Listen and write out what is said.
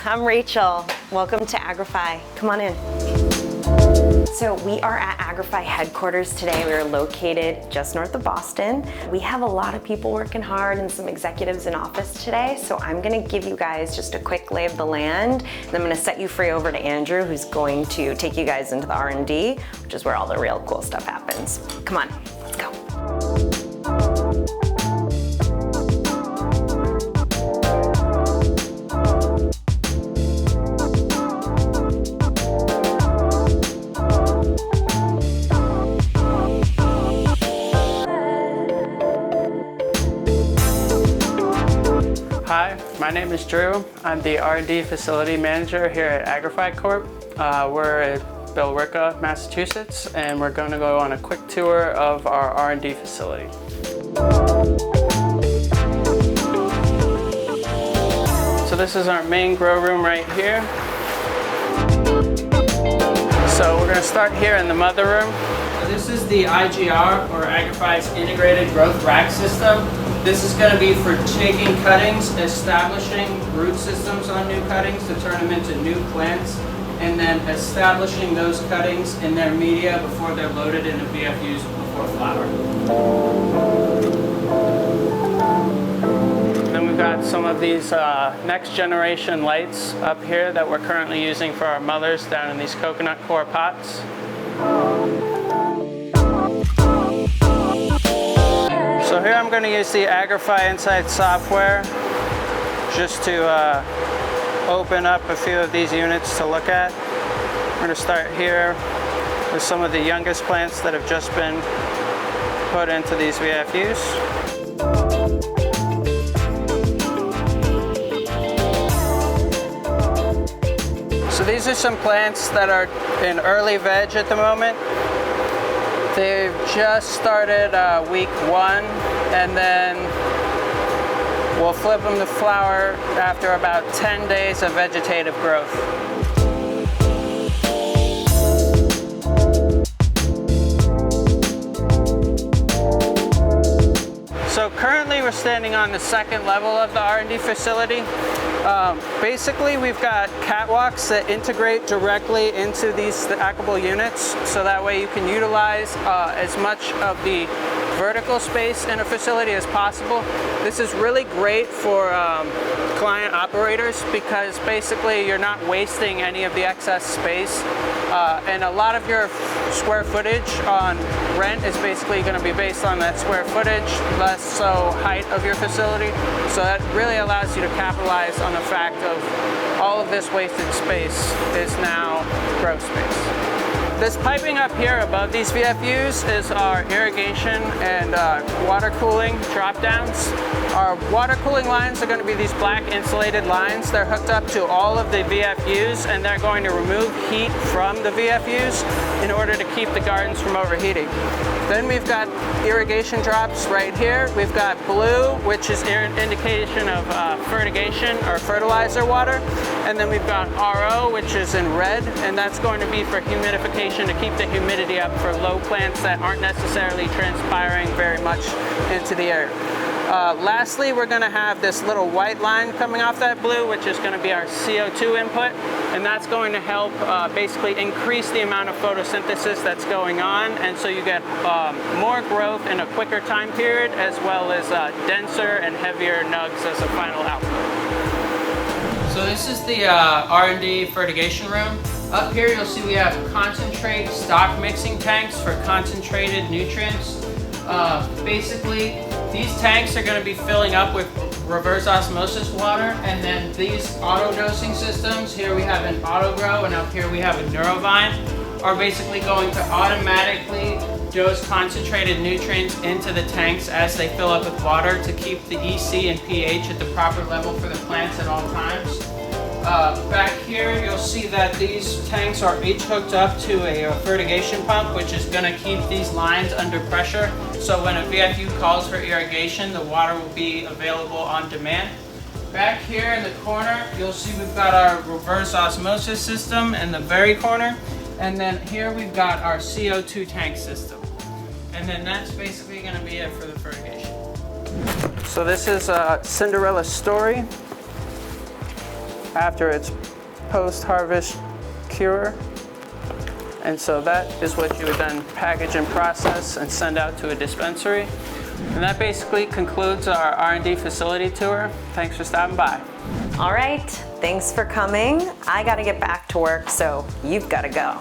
I'm Rachel. Welcome to Agrify. Come on in. So we are at Agrify headquarters today. We are located just north of Boston. We have a lot of people working hard and some executives in office today. So I'm gonna give you guys just a quick lay of the land. And I'm gonna set you free over to Andrew, who's going to take you guys into the R&D, which is where all the real cool stuff happens. Come on, let's go. Hi, my name is Drew. I'm the R&D Facility Manager here at Agrify Corp. We're at Billerica, Massachusetts, and we're going to go on a quick tour of our R&D facility. So this is our main grow room right here. So we're going to start here in the mother room. This is the IGR, or Agrify's Integrated Growth Rack System. This is going to be for taking cuttings, establishing root systems on new cuttings to turn them into new plants, and then establishing those cuttings in their media before they're loaded into VFUs before flower. Then we've got some of these next generation lights up here that we're currently using for our mothers down in these coconut core pots. So here I'm going to use the Agrify Insight software just to open up a few of these units to look at. We're going to start here with some of the youngest plants that have just been put into these VFUs. So these are some plants that are in early veg at the moment. They've just started week 1, and then we'll flip them to flower after about 10 days of vegetative growth. So currently we're standing on the second level of the R&D facility. Basically, we've got catwalks that integrate directly into these stackable units, so that way you can utilize as much of the vertical space in a facility as possible. This is really great for client operators because basically you're not wasting any of the excess space, and a lot of your square footage on rent is basically going to be based on that square footage, less so height of your facility. So that really allows you to capitalize on the fact of all of this wasted space is now grow space. This piping up here above these VFUs is our irrigation and water cooling drop downs. Our water cooling lines are going to be these black insulated lines. They're hooked up to all of the VFUs, and they're going to remove heat from the VFUs in order to keep the gardens from overheating. Then we've got irrigation drops right here. We've got blue, which is an indication of fertigation or fertilizer water. And then we've got RO, which is in red, and that's going to be for humidification to keep the humidity up for low plants that aren't necessarily transpiring very much into the air. Lastly, we're going to have this little white line coming off that blue, which is going to be our CO2 input, and that's going to help basically increase the amount of photosynthesis that's going on, and so you get more growth in a quicker time period, as well as denser and heavier nugs as a final output. So this is the R&D fertigation room. Up here you'll see we have concentrate stock mixing tanks for concentrated nutrients. Basically, these tanks are going to be filling up with reverse osmosis water, and then these auto dosing systems, here we have an auto grow and up here we have a neurovine, are basically going to automatically dose concentrated nutrients into the tanks as they fill up with water to keep the EC and pH at the proper level for the plants at all times. Back here you'll see that these tanks are each hooked up to a fertigation pump, which is going to keep these lines under pressure, so when a VFU calls for irrigation, the water will be available on demand. Back here in the corner you'll see we've got our reverse osmosis system in the very corner, and then here we've got our CO2 tank system, and then that's basically going to be it for the fertigation. So this is Cinderella's story. after its post-harvest cure. And so that is what you would then package and process and send out to a dispensary. And that basically concludes our R&D facility tour. Thanks for stopping by. All right, thanks for coming. I gotta get back to work, so you've gotta go.